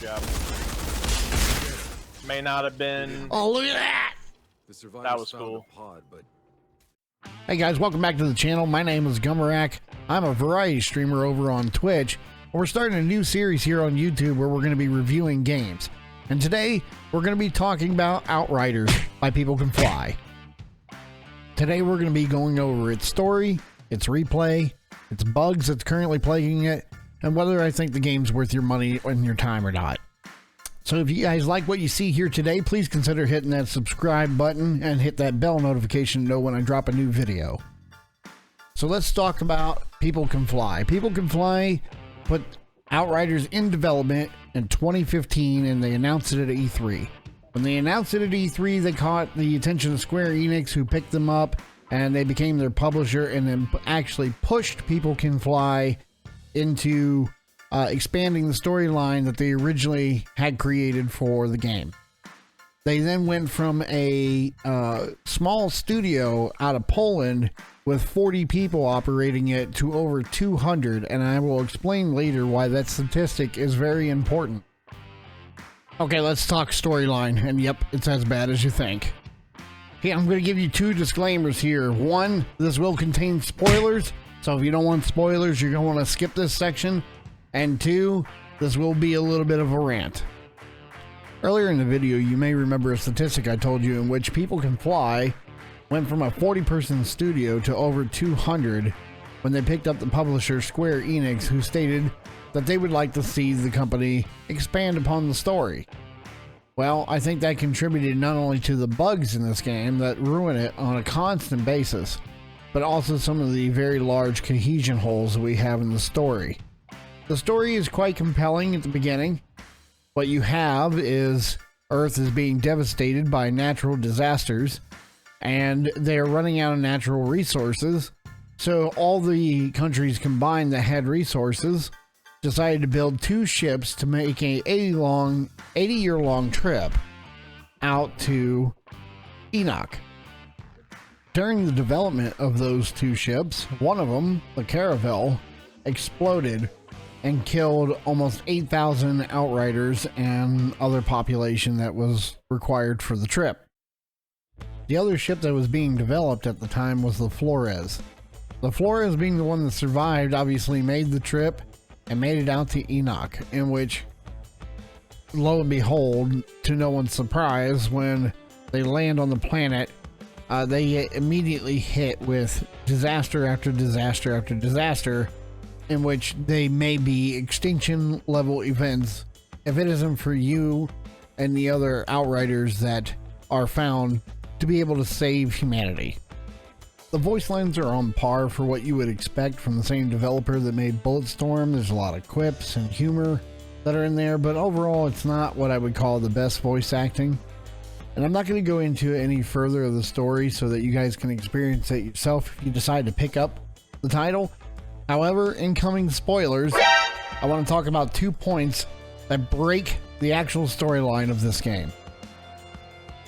job. May not have been. Oh, look at that! That was cool. Hey guys, welcome back to the channel. My name is Gumurak. I'm a variety streamer over on Twitch. We're starting a new series here on YouTube where we're going to be reviewing games. And today, we're going to be talking about Outriders by People Can Fly. Today, we're going to be going over its story, its replay, its bugs that's currently plaguing it, and whether I think the game's worth your money and your time or not. So if you guys like what you see here today, please consider hitting that subscribe button and hit that bell notification to know when I drop a new video. So let's talk about People Can Fly. People Can Fly put Outriders in development in 2015 and they announced it at E3. When they announced it at E3, they caught the attention of Square Enix, who picked them up and they became their publisher and then actually pushed People Can Fly into expanding the storyline that they originally had created for the game. They then went from a small studio out of Poland with 40 people operating it to over 200, and I will explain later why that statistic is very important. Okay, let's talk storyline, and yep, it's as bad as you think. Okay, I'm going to give you two disclaimers here. One, this will contain spoilers, so if you don't want spoilers, you're going to want to skip this section. And two, this will be a little bit of a rant. Earlier in the video, you may remember a statistic I told you in which People Can Fly went from a 40-person studio to over 200 when they picked up the publisher Square Enix, who stated that they would like to see the company expand upon the story. Well, I think that contributed not only to the bugs in this game that ruin it on a constant basis, but also some of the very large cohesion holes that we have in the story. The story is quite compelling at the beginning. What you have is Earth is being devastated by natural disasters, and they are running out of natural resources. So all the countries combined that had resources decided to build two ships to make a 80-year-long trip out to Enoch. During the development of those two ships, one of them, the Caravel, exploded and killed almost 8,000 Outriders and other population that was required for the trip. The other ship that was being developed at the time was the Flores. The Flores, being the one that survived, obviously made the trip and made it out to Enoch, in which, lo and behold, to no one's surprise, when they land on the planet, they get immediately hit with disaster after disaster after disaster, in which they may be extinction level events if it isn't for you and the other Outriders that are found to be able to save humanity. The voice lines are on par for what you would expect from the same developer that made Bulletstorm. There's a lot of quips and humor that are in there, but overall it's not what I would call the best voice acting. And I'm not going to go into any further of the story so that you guys can experience it yourself if you decide to pick up the title. However, incoming spoilers, I want to talk about 2 points that break the actual storyline of this game.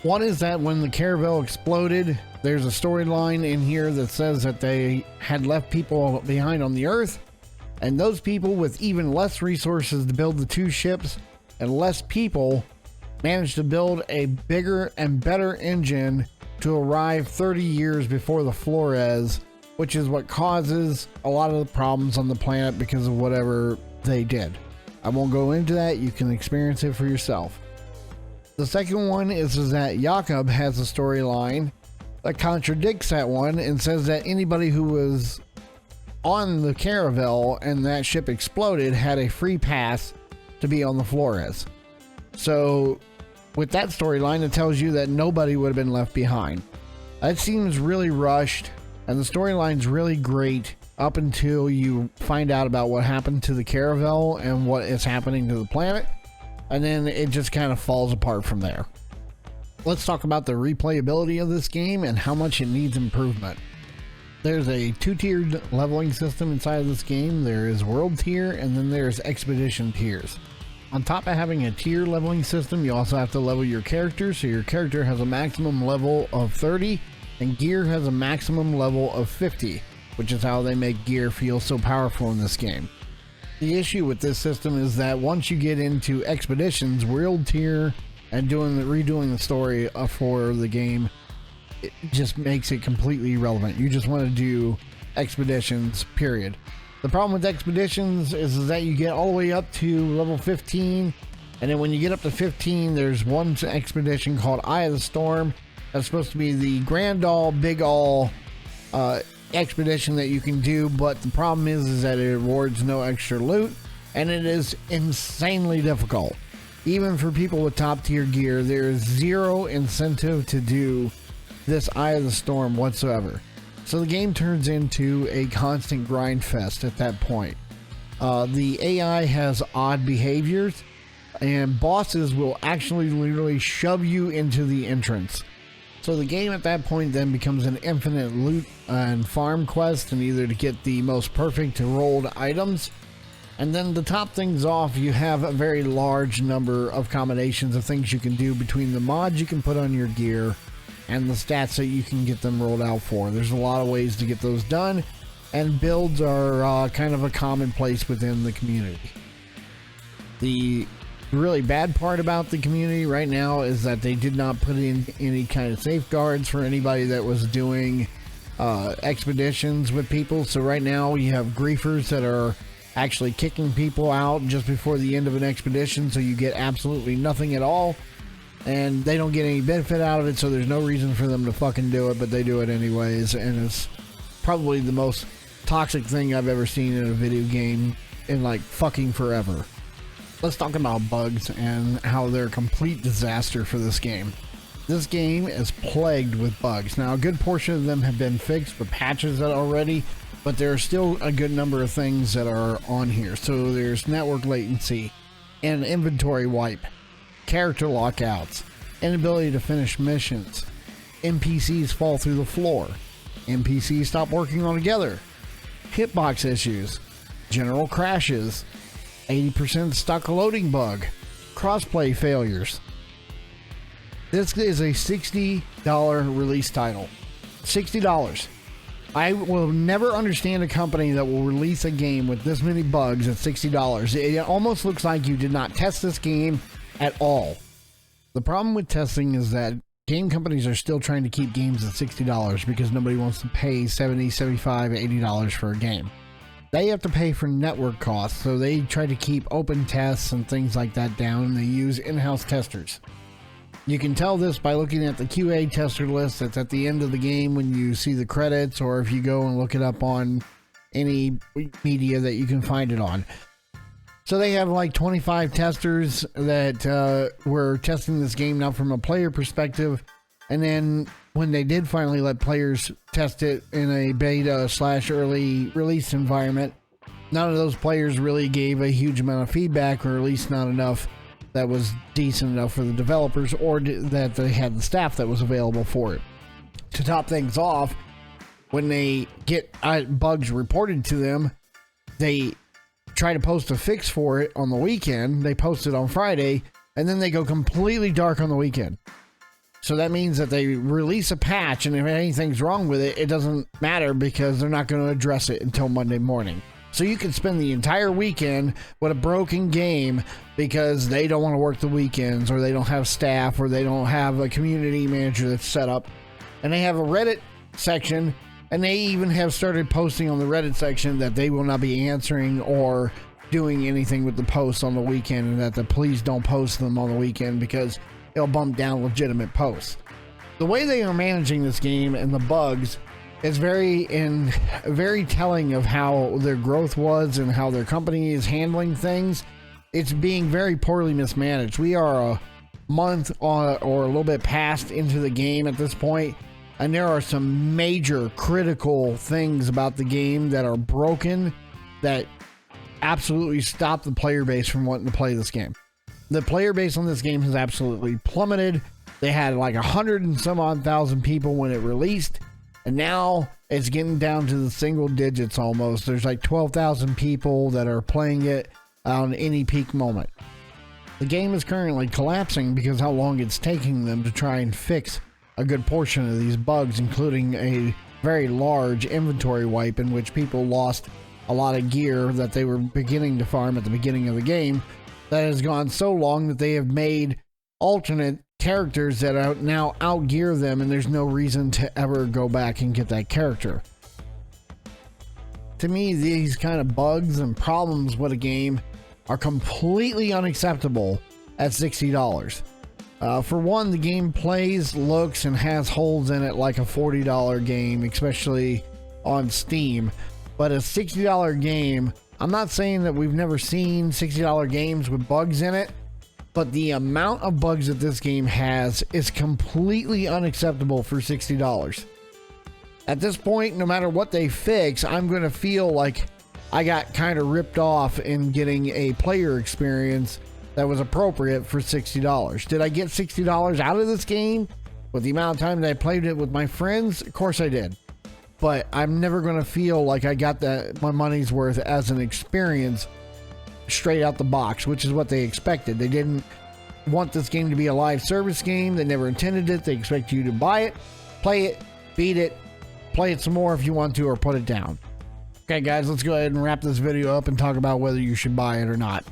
One is that when the Caravel exploded, there's a storyline in here that says that they had left people behind on the Earth, and those people with even less resources to build the two ships and less people managed to build a bigger and better engine to arrive 30 years before the Flores, which is what causes a lot of the problems on the planet because of whatever they did. I won't go into that. You can experience it for yourself. The second one is that Jakob has a storyline that contradicts that one and says that anybody who was on the Caravel and that ship exploded had a free pass to be on the Flores. So with that storyline, it tells you that nobody would have been left behind. That seems really rushed. And the storyline's really great up until you find out about what happened to the Caravel and what is happening to the planet. And then it just kind of falls apart from there. Let's talk about the replayability of this game and how much it needs improvement. There's a two-tiered leveling system inside of this game. There is world tier and then there's expedition tiers. On top of having a tier leveling system, you also have to level your character. So your character has a maximum level of 30. And gear has a maximum level of 50, which is how they make gear feel so powerful in this game. The issue with this system is that once you get into expeditions, world tier, and redoing the story for the game, it just makes it completely irrelevant. You just want to do expeditions, period. The problem with expeditions is that you get all the way up to level 15, and then when you get up to 15, there's one expedition called Eye of the Storm. That's supposed to be the grand all, big all expedition that you can do, but the problem is that it rewards no extra loot, and it is insanely difficult. Even for people with top tier gear, there is zero incentive to do this Eye of the Storm whatsoever. So the game turns into a constant grind fest at that point. The AI has odd behaviors, and bosses will actually literally shove you into the entrance. So the game at that point then becomes an infinite loot and farm quest, and either to get the most perfect rolled items. And then to top things off, you have a very large number of combinations of things you can do between the mods you can put on your gear and the stats that you can get them rolled out for. There's a lot of ways to get those done, and builds are kind of a commonplace within the community. The really bad part about the community right now is that they did not put in any kind of safeguards for anybody that was doing expeditions with people. So right now you have griefers that are actually kicking people out just before the end of an expedition, so you get absolutely nothing at all, and they don't get any benefit out of it, so there's no reason for them to fucking do it, but they do it anyways. And it's probably the most toxic thing I've ever seen in a video game in like fucking forever. Let's talk about bugs and how they're a complete disaster for this game. This game is plagued with bugs. Now, a good portion of them have been fixed with patches already, but there are still a good number of things that are on here. So there's network latency, and inventory wipe, character lockouts, inability to finish missions, NPCs fall through the floor, NPCs stop working all together, hitbox issues, general crashes, 80% stuck loading bug, crossplay failures. This is a $60 release title. $60. I will never understand a company that will release a game with this many bugs at $60. It almost looks like you did not test this game at all. The problem with testing is that game companies are still trying to keep games at $60 because nobody wants to pay $70, $75, $80 for a game. They have to pay for network costs, so they try to keep open tests and things like that down, and they use in-house testers. You can tell this by looking at the QA tester list that's at the end of the game when you see the credits, or if you go and look it up on any media that you can find it on. So they have like 25 testers that were testing this game now from a player perspective, and then when they did finally let players test it in a beta/early release environment, none of those players really gave a huge amount of feedback, or at least not enough that was decent enough for the developers, or that they had the staff that was available for it. To top things off, when they get bugs reported to them, they try to post a fix for it on the weekend. They post it on Friday, and then they go completely dark on the weekend. So that means that they release a patch, and if anything's wrong with it, it doesn't matter because they're not going to address it until Monday morning. So you can spend the entire weekend with a broken game because they don't want to work the weekends, or they don't have staff, or they don't have a community manager that's set up. And they have a Reddit section, and they even have started posting on the Reddit section that they will not be answering or doing anything with the posts on the weekend, and that please don't post them on the weekend because it'll bump down legitimate posts. The way they are managing this game and the bugs is very telling of how their growth was and how their company is handling things. It's being very poorly mismanaged. We are a month or a little bit past into the game at this point, and there are some major critical things about the game that are broken that absolutely stop the player base from wanting to play this game. The player base on this game has absolutely plummeted. They had like 100 and some odd thousand people when it released, and now it's getting down to the single digits almost. There's like 12,000 people that are playing it on any peak moment. The game is currently collapsing because how long it's taking them to try and fix a good portion of these bugs, including a very large inventory wipe in which people lost a lot of gear that they were beginning to farm at the beginning of the game. That has gone so long that they have made alternate characters that now outgear them, and there's no reason to ever go back and get that character. To me, these kind of bugs and problems with a game are completely unacceptable at $60. For one, the game plays, looks, and has holes in it like a $40 game, especially on Steam. But a $60 game, I'm not saying that we've never seen $60 games with bugs in it, but the amount of bugs that this game has is completely unacceptable for $60. At this point, no matter what they fix, I'm going to feel like I got kind of ripped off in getting a player experience that was appropriate for $60. Did I get $60 out of this game with the amount of time that I played it with my friends? Of course I did. But I'm never going to feel like I got my money's worth as an experience straight out the box, which is what they expected. They didn't want this game to be a live service game. They never intended it. They expect you to buy it, play it, beat it, play it some more if you want to, or put it down. Okay, guys, let's go ahead and wrap this video up and talk about whether you should buy it or not.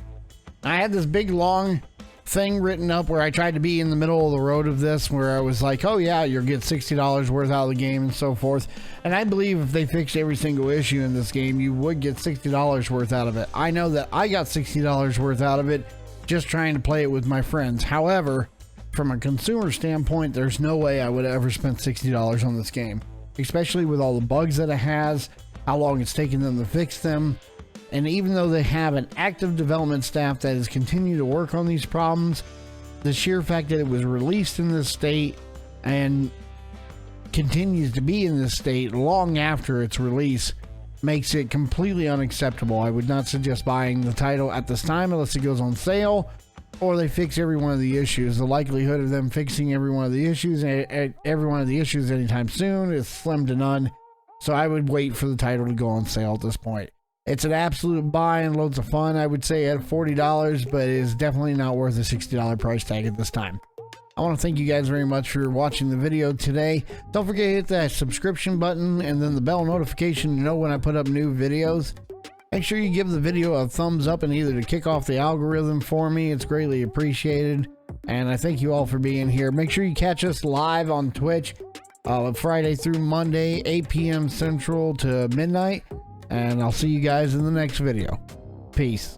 I had this big long thing written up where I tried to be in the middle of the road of this, where I was like, oh yeah, you'll get $60 worth out of the game and so forth. And I believe if they fixed every single issue in this game, you would get $60 worth out of it. I know that I got $60 worth out of it just trying to play it with my friends. However, from a consumer standpoint, there's no way I would have ever spent $60 on this game, especially with all the bugs that it has, how long it's taken them to fix them. And even though they have an active development staff that has continued to work on these problems, the sheer fact that it was released in this state and continues to be in this state long after its release makes it completely unacceptable. I would not suggest buying the title at this time unless it goes on sale or they fix every one of the issues. The likelihood of them fixing every one of the issues anytime soon is slim to none. So I would wait for the title to go on sale at this point. It's an absolute buy and loads of fun, I would say, at $40, but it is definitely not worth a $60 price tag at this time. I want to thank you guys very much for watching the video today. Don't forget to hit that subscription button and then the bell notification to know when I put up new videos. Make sure you give the video a thumbs up and either to kick off the algorithm for me. It's greatly appreciated. And I thank you all for being here. Make sure you catch us live on Twitch Friday through Monday, 8 p.m. Central to midnight. And I'll see you guys in the next video. Peace.